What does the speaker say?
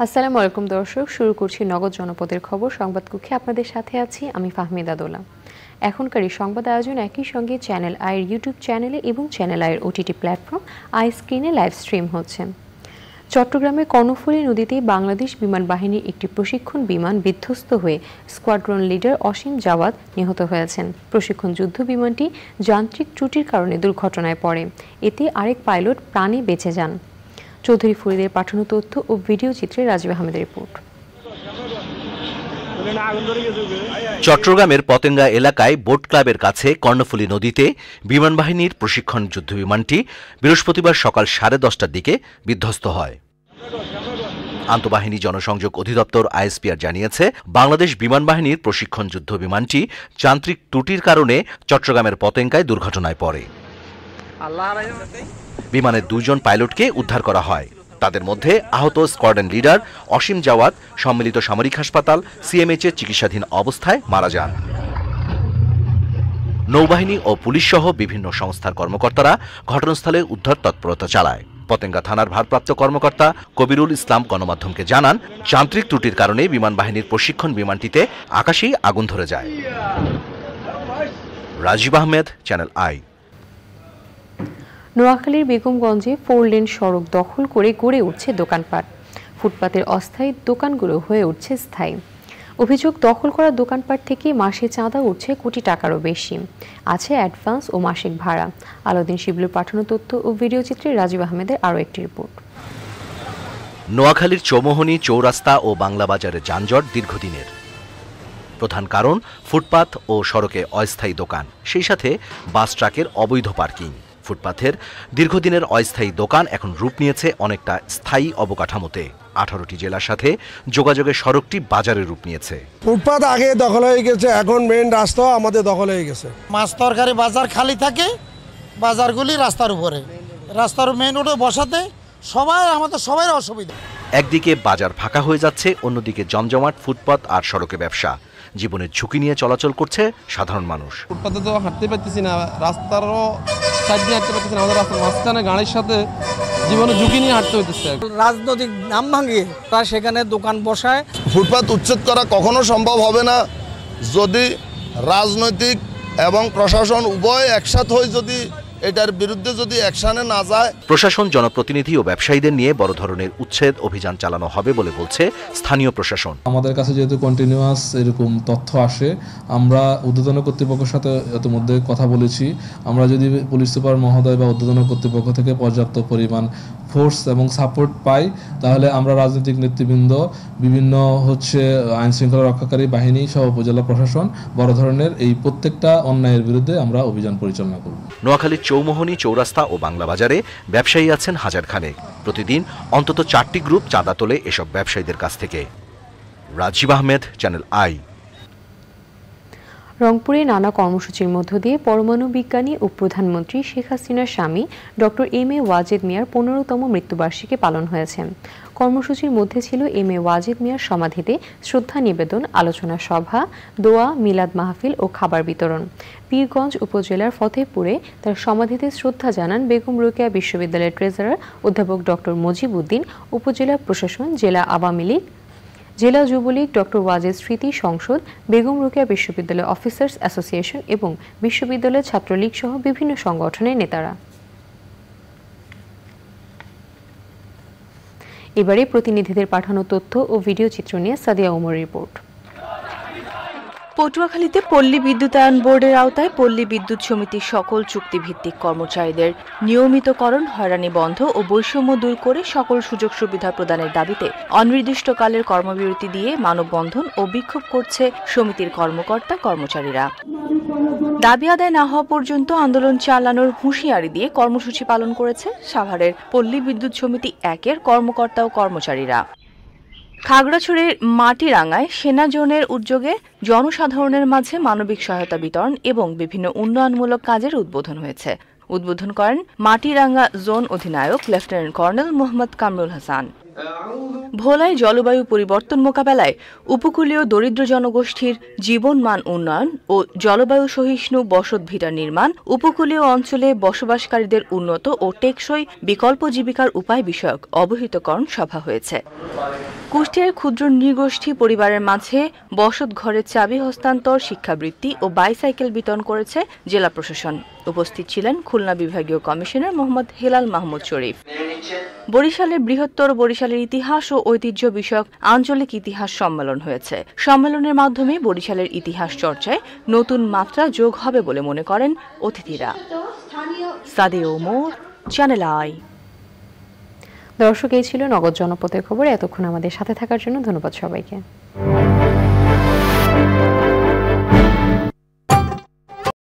আসসালামু আলাইকুম দর্শক, শুরু করছি নগদ জনপদের খবর সংবাদ কক্ষে। আপনাদের সাথে আছি আমি ফাহমিদা দোলা। এখনকার এই সংবাদ আয়োজন একই সঙ্গে চ্যানেল আইয়ের ইউটিউব চ্যানেলে এবং চ্যানেল আইয়ের ওটিটি প্ল্যাটফর্ম আই স্ক্রিনে লাইভ স্ট্রিম হচ্ছে। চট্টগ্রামের কর্ণফুলী নদীতে বাংলাদেশ বিমান বাহিনীর একটি প্রশিক্ষণ বিমান বিধ্বস্ত হয়ে স্কোয়াড্রন লিডার অসীম জাওয়াদ নিহত হয়েছেন। প্রশিক্ষণ যুদ্ধ বিমানটি যান্ত্রিক ত্রুটির কারণে দুর্ঘটনায় পড়ে। এতে আরেক পাইলট প্রাণে বেঁচে যান। চৌধুরী ফরিদের পাঠানো তথ্য ও ভিডিও চিত্রে রাজীব আহমেদের রিপোর্ট। চট্টগ্রামের পতেঙ্গা এলাকায় বোট ক্লাবের কাছে কর্ণফুলী নদীতে বিমান বাহিনীর প্রশিক্ষণ যুদ্ধবিমানটি বৃহস্পতিবার সকাল 10:30টার দিকে বিধ্বস্ত হয়। আন্তঃবাহিনী জনসংযোগ অধিদপ্তর আইএসপিআর জানিয়েছে, বাংলাদেশ বিমান বাহিনীর প্রশিক্ষণ যুদ্ধবিমানটি যান্ত্রিক ত্রুটির কারণে চট্টগ্রামের পতেঙ্গায় দুর্ঘটনায় পড়ে। বিমানের 2 জন পাইলটকে উদ্ধার করা হয়। তাদের মধ্যে আহত স্কোয়াড্রন লিডার অসীম জাওয়াদ সম্মিলিত সামরিক হাসপাতাল সিএমএইচে চিকিৎসাধীন অবস্থায় মারা যান। নৌবাহিনী ও পুলিশ সহ বিভিন্ন সংস্থার কর্মকর্তারা ঘটনাস্থলে উদ্ধার তৎপরতা চালায়। পতেঙ্গা থানার ভারপ্রাপ্ত কর্মকর্তা কবিরুল ইসলাম গণমাধ্যমকে জানান, যান্ত্রিক ত্রুটির কারণে বিমান বাহিনীর প্রশিক্ষণ বিমানটিতে আকাশেই আগুন ধরে যায়। Rajib Ahmed, Channel I. নোয়াখালীর বেগমগঞ্জে 4 লেন সড়ক দখল করে গড়ে উঠছে দোকানপাট। ফুটপাতের অস্থায়ী দোকানগুলো হয়ে উঠছে স্থায়ী। অভিযোগ, দখল করা দোকানপাট থেকে মাসে চাঁদা উঠছে কোটি টাকারও বেশি। আছে অ্যাডভান্স ও মাসিক ভাড়া। আলাউদ্দিন শিবলুর পাঠানো তথ্য ও ভিডিও চিত্রে রাজীব আহমেদের আরও একটি রিপোর্ট। নোয়াখালীর চৌমোহনী, চৌরাস্তা ও বাংলা বাজারে যানজট দীর্ঘদিনের। প্রধান কারণ ফুটপাত ও সড়কে অস্থায়ী দোকান, সেই সাথে বাস ট্রাকের অবৈধ পার্কিং। ফুটপাথের দীর্ঘদিনের অস্থায়ী দোকান এখন রূপ নিয়েছে অনেকটা স্থায়ী অবকাঠামোতে। 18টি জেলার সাথে যোগাযোগের সড়কটি বাজারের রূপ নিয়েছে। ফুটপাথ আগে দখল হয়ে গেছে, এখন মেইন রাস্তা আমাদের দখল হয়ে গেছে। মাছ তরকারি বাজার খালি থাকে, বাজারগুলি রাস্তার উপরে, রাস্তার মেইন রোডে বসাতে আমাদের সবাই অসুবিধা। একদিকে বাজার ফাঁকা হয়ে যাচ্ছে, অন্যদিকে জমজমাট ফুটপাত আর সড়কে ব্যবসা। জীবনের ঝুঁকি নিয়ে চলাচল করছে সাধারণ মানুষ। ফুটপাতে তো হাঁটতে পারতেছি না, রাস্তারও সাইড দিয়ে হাঁটতে পারতেছি না, আমাদের রাস্তার মাঝখানে গাড়ির সাথে জীবনের ঝুঁকি নিয়ে হাঁটতে হইতেছে। রাজনৈতিক নাম ভাঙিয়ে তারা সেখানে দোকান বসায়। ফুটপাত উচ্ছেদ করা কখনো সম্ভব হবে না যদি রাজনৈতিক এবং প্রশাসন উভয় একসাথে হয়ে যদি এটার বিরুদ্ধে যদি অ্যাকশনে না যায়। প্রশাসন, জনপ্রতিনিধি ও ব্যবসায়ীদের নিয়ে বড় ধরনের উচ্ছেদ অভিযান চালানো হবে বলে বলছে স্থানীয় প্রশাসন। আমাদের কাছে যেহেতু কন্টিনিউয়াস এরকম তথ্য আসে, আমরা ঊর্ধ্বতন কর্তৃপক্ষের সাথে ইতিমধ্যে কথা বলেছি। আমরা যদি পুলিশ সুপার মহোদয় বা ঊর্ধ্বতন কর্তৃপক্ষ থেকে পর্যাপ্ত পরিমাণ ফোর্স এবং সাপোর্ট পাই, তাহলে আমরা রাজনৈতিক নেতৃবৃন্দ, বিভিন্ন আইন শৃঙ্খলা রক্ষাকারী বাহিনী সহ উপজেলা প্রশাসন বড় ধরনের এই প্রত্যেকটা অন্যায়ের বিরুদ্ধে আমরা অভিযান পরিচালনা করব। নোয়াখালীর চৌমোহনী, চৌরাস্তা ও বাংলা বাজারে ব্যবসায়ী আছেন হাজার খানেক। প্রতিদিন অন্তত 4টি গ্রুপ চাঁদা তোলে এসব ব্যবসায়ীদের কাছ থেকে। Rajib Ahmed, Channel I. রংপুরে নানা কর্মসূচির মধ্য দিয়ে পরমাণু বিজ্ঞানী ও প্রধানমন্ত্রী শেখ হাসিনার স্বামী ডক্টর এম এ ওয়াজেদ মিয়ার 15তম মৃত্যুবার্ষিকী পালন হয়েছে। কর্মসূচির মধ্যে ছিল এম এ ওয়াজেদ মিয়ার সমাধিতে শ্রদ্ধা নিবেদন, আলোচনা সভা, দোয়া, মিলাদ মাহফিল ও খাবার বিতরণ। পীরগঞ্জ উপজেলার ফতেহপুরে তার সমাধিতে শ্রদ্ধা জানান বেগম রোকেয়া বিশ্ববিদ্যালয়ের ট্রেজারার অধ্যাপক ডক্টর মজিব উদ্দিন, উপজেলা প্রশাসন, জেলা আওয়ামী লীগ, জেলা যুবলীগ, ডক্টর ওয়াজেদ স্মৃতি সংসদ, বেগম রোকেয়া বিশ্ববিদ্যালয় অফিসার্স অ্যাসোসিয়েশন এবং বিশ্ববিদ্যালয় ছাত্রলীগ সহ বিভিন্ন সংগঠনের নেতারা। এবারে প্রতিনিধিদের পাঠানো তথ্য ও ভিডিও চিত্র নিয়ে সাদিয়া ওমর রিপোর্ট। পটুয়াখালীতে পল্লী বিদ্যুতায়ন বোর্ডের আওতায় পল্লী বিদ্যুৎ সমিতির সকল চুক্তিভিত্তিক কর্মচারীদের নিয়মিতকরণ, হয়রানি বন্ধ ও বৈষম্য দূর করে সকল সুযোগ সুবিধা প্রদানের দাবিতে অনির্দিষ্টকালের কর্মবিরতি দিয়ে মানববন্ধন ও বিক্ষোভ করছে সমিতির কর্মকর্তা কর্মচারীরা। দাবি আদায় না হওয়া পর্যন্ত আন্দোলন চালানোর হুঁশিয়ারি দিয়ে কর্মসূচি পালন করেছে সাভারের পল্লী বিদ্যুৎ সমিতি 1-এর কর্মকর্তা ও কর্মচারীরা। খাগড়াছড়ির মাটিরাঙ্গায় সেনা জোনের উদ্যোগে জনসাধারণের মাঝে মানবিক সহায়তা বিতরণ এবং বিভিন্ন উন্নয়নমূলক কাজের উদ্বোধন হয়েছে। উদ্বোধন করেন মাটিরাঙ্গা জোন অধিনায়ক লেফটেন্যান্ট কর্নেল মোহাম্মদ কামরুল হাসান। ভোলায় জলবায়ু পরিবর্তন মোকাবেলায় উপকূলীয় দরিদ্র জনগোষ্ঠীর জীবনমান উন্নয়ন ও জলবায়ু সহিষ্ণু বসতভিটা নির্মাণ, উপকূলীয় অঞ্চলে বসবাসকারীদের উন্নত ও টেকসই বিকল্প জীবিকার উপায় বিষয়ক অবহিতকরণ সভা হয়েছে। কুষ্টিয়ার ক্ষুদ্র নৃগোষ্ঠী পরিবারের মাঝে বসত ঘরের চাবি হস্তান্তর, শিক্ষাবৃত্তি ও বাইসাইকেল বিতরণ করেছে জেলা প্রশাসন। উপস্থিত ছিলেন খুলনা বিভাগীয় কমিশনার মোহাম্মদ হেলাল মাহমুদ শরীফ। বরিশালের বৃহত্তর বরিশালের ইতিহাস ও ঐতিহ্য বিষয়ক আঞ্চলিক ইতিহাস সম্মেলন হয়েছে। সম্মেলনের মাধ্যমে বরিশালের ইতিহাস চর্চায় নতুন মাত্রা যোগ হবে বলে মনে করেন অতিথিরা। সাদে ওমর, চ্যানেল আই। দর্শক, এই ছিল নগদ জনপদের খবর। এতক্ষণ আমাদের সাথে থাকার জন্য ধন্যবাদ সবাইকে।